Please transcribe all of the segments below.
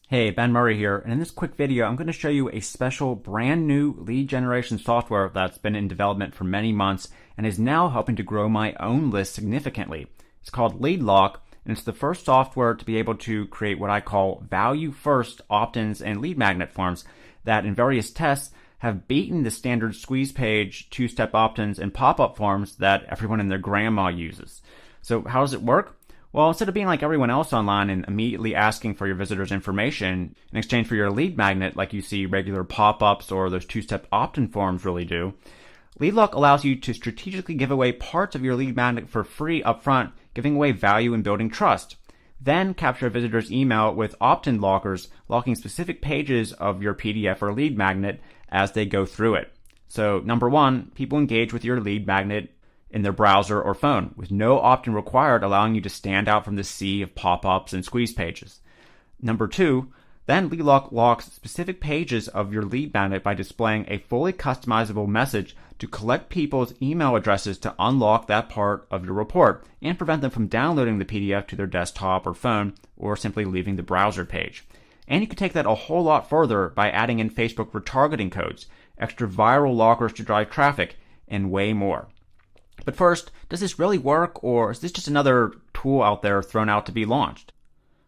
Hey, Ben Murray here, and in this quick video, I'm going to show you a special brand new lead generation software that's been in development for many months and is now helping to grow my own list significantly. It's called LeadLock, and it's the first software to be able to create what I call value-first opt-ins and lead magnet forms that in various tests have beaten the standard squeeze page, two-step opt-ins, and pop-up forms that everyone and their grandma uses. So how does it work? Well, instead of being like everyone else online and immediately asking for your visitors' information in exchange for your lead magnet like you see regular pop-ups or those two-step opt-in forms really do, LeadLock allows you to strategically give away parts of your lead magnet for free upfront, giving away value and building trust. Then capture a visitor's email with opt-in lockers, locking specific pages of your PDF or lead magnet as they go through it. So number one, people engage with your lead magnet in their browser or phone, with no opt-in required, allowing you to stand out from the sea of pop-ups and squeeze pages. Number two, then LeadLock locks specific pages of your lead magnet by displaying a fully customizable message to collect people's email addresses to unlock that part of your report and prevent them from downloading the PDF to their desktop or phone or simply leaving the browser page. And you can take that a whole lot further by adding in Facebook retargeting codes, extra viral lockers to drive traffic, and way more. But first, does this really work, or is this just another tool out there thrown out to be launched?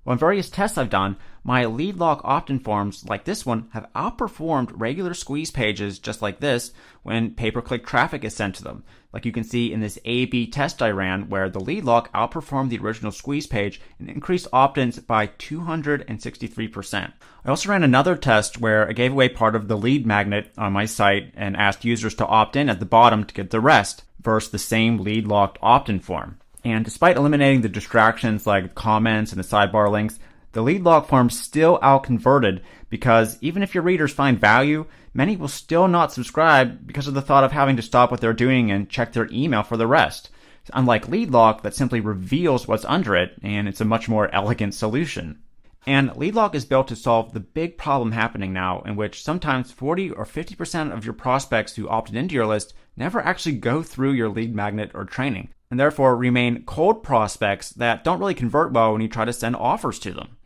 Well, in various tests I've done, my LeadLock opt-in forms like this one have outperformed regular squeeze pages just like this when pay-per-click traffic is sent to them. Like you can see in this A/B test I ran where the LeadLock outperformed the original squeeze page and increased opt-ins by 263%. I also ran another test where I gave away part of the lead magnet on my site and asked users to opt in at the bottom to get the rest versus the same LeadLock opt-in form. And despite eliminating the distractions like comments and the sidebar links, the LeadLock form still out-converted because even if your readers find value, many will still not subscribe because of the thought of having to stop what they're doing and check their email for the rest. Unlike LeadLock that simply reveals what's under it, and it's a much more elegant solution. And LeadLock is built to solve the big problem happening now in which sometimes 40 or 50% of your prospects who opted into your list never actually go through your lead magnet or training, and therefore remain cold prospects that don't really convert well when you try to send offers to them.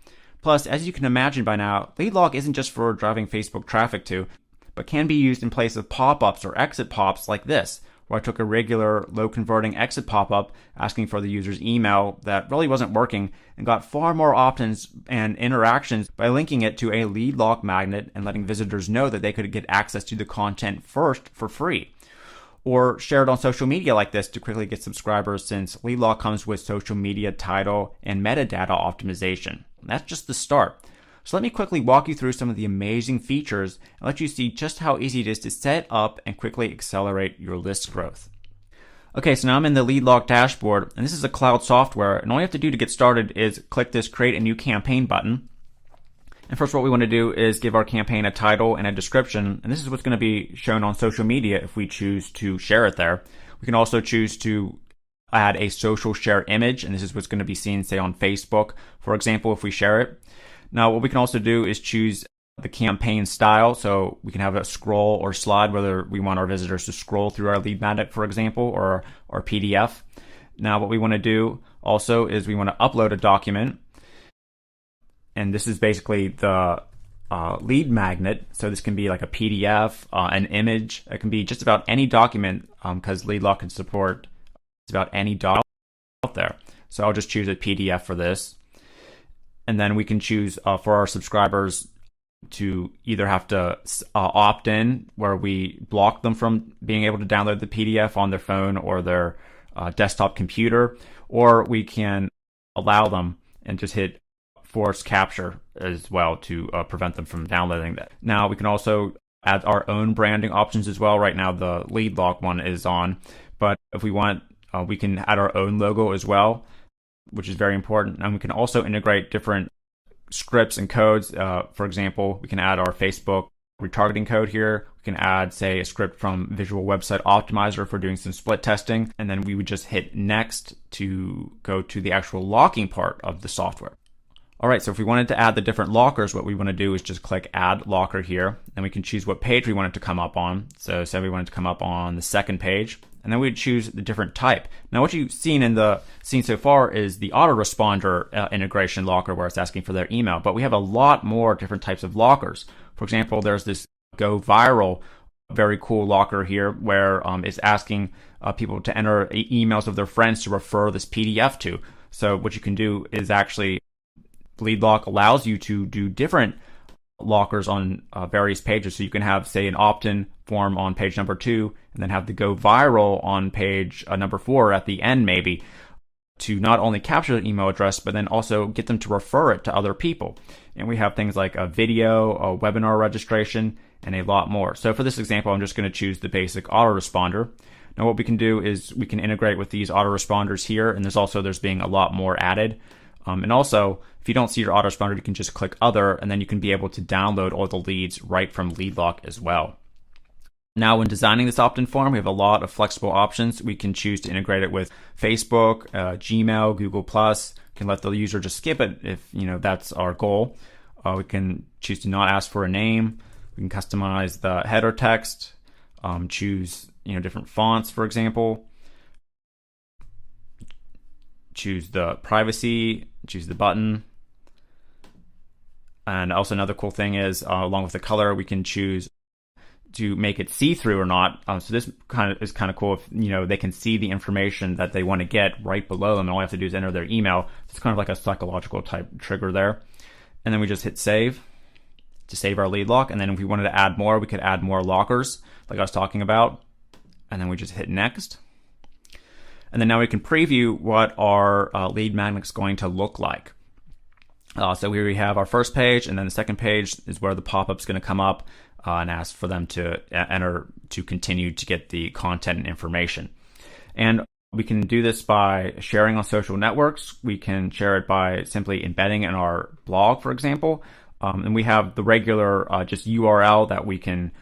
Plus, as you can imagine by now, LeadLock isn't just for driving Facebook traffic to, but can be used in place of pop-ups or exit pops like this, where I took a regular low-converting exit pop-up asking for the user's email that really wasn't working and got far more opt-ins and interactions by linking it to a LeadLock magnet and letting visitors know that they could get access to the content first for free. Or share it on social media like this to quickly get subscribers since LeadLock comes with social media title and metadata optimization. That's just the start. So let me quickly walk you through some of the amazing features and let you see just how easy it is to set up and quickly accelerate your list growth. Okay, so now I'm in the LeadLock dashboard, and this is a cloud software, and all you have to do to get started is click this Create a New Campaign button. And first what we want to do is give our campaign a title and a description, and this is what's going to be shown on social media if we choose to share it there. We can also choose to add a social share image, and this is what's going to be seen, say, on Facebook, for example, if we share it. Now, what we can also do is choose the campaign style, so we can have a scroll or slide, whether we want our visitors to scroll through our lead magnet, for example, or our PDF. Now, what we want to do also is we want to upload a document, and this is basically the lead magnet. So this can be like a PDF, an image. It can be just about any document because LeadLock can support just about any document out there. So I'll just choose a PDF for this. And then we can choose for our subscribers to either have to opt in, where we block them from being able to download the PDF on their phone or their desktop computer, or we can allow them and just hit force capture as well to prevent them from downloading that. Now we can also add our own branding options as well. Right now the LeadLock one is on, but if we want, we can add our own logo as well, which is very important. And we can also integrate different scripts and codes. For example, we can add our Facebook retargeting code here. We can add, say, a script from Visual Website Optimizer for doing some split testing. And then we would just hit next to go to the actual locking part of the software. All right, so if we wanted to add the different lockers, what we want to do is just click Add Locker here, and we can choose what page we want it to come up on. So say we want it to come up on the second page. and then we'd choose the different type. Now what you've seen so far is the autoresponder integration locker where it's asking for their email, but we have a lot more different types of lockers. For example, there's this go viral, very cool locker here where it's asking people to enter emails of their friends to refer this PDF to. So what you can do is actually LeadLock allows you to do different lockers on various pages. So you can have, say, an opt-in form on page number 2, and then have the go viral on page number 4 at the end, maybe, to not only capture the email address, but then also get them to refer it to other people. And we have things like a video, a webinar registration, and a lot more. So for this example, I'm just going to choose the basic autoresponder. Now what we can do is we can integrate with these autoresponders here, and there's being a lot more added. And also, if you don't see your autoresponder, you can just click other, and then you can be able to download all the leads right from LeadLock as well. Now, when designing this opt-in form, we have a lot of flexible options. We can choose to integrate it with Facebook, Gmail, Google+. We can let the user just skip it if that's our goal. We can choose to not ask for a name. We can customize the header text, choose different fonts, for example. Choose the privacy, choose the button. And also another cool thing is, along with the color, we can choose to make it see-through or not. So this is kind of cool if they can see the information that they want to get right below them, and all you have to do is enter their email. It's kind of like a psychological type trigger there. And then we just hit save to save our LeadLock. And then if we wanted to add more, we could add more lockers like I was talking about. And then we just hit next. And then now we can preview what our lead magnet is going to look like. So here we have our first page, and then the second page is where the pop-up is going to come up and ask for them to enter to continue to get the content and information. And we can do this by sharing on social networks. We can share it by simply embedding in our blog, for example. And we have the regular just URL that we can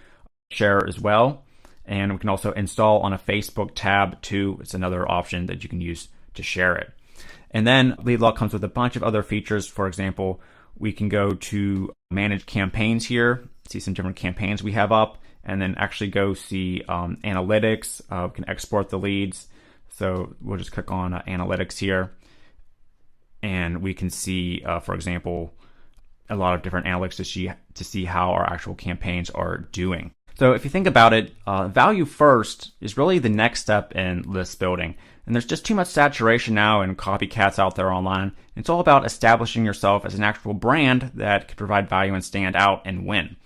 share as well. And we can also install on a Facebook tab too. It's another option that you can use to share it. And then LeadLock comes with a bunch of other features. For example, we can go to manage campaigns here, see some different campaigns we have up, and then actually go see analytics. We can export the leads. So we'll just click on analytics here. And we can see, for example, a lot of different analytics to see how our actual campaigns are doing. So if you think about it, value first is really the next step in list building. And there's just too much saturation now and copycats out there online. It's all about establishing yourself as an actual brand that can provide value and stand out and win.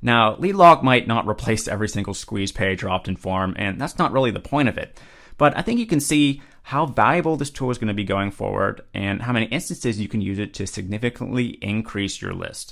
Now, LeadLock might not replace every single squeeze page or opt-in form, and that's not really the point of it. But I think you can see how valuable this tool is going to be going forward and how many instances you can use it to significantly increase your list.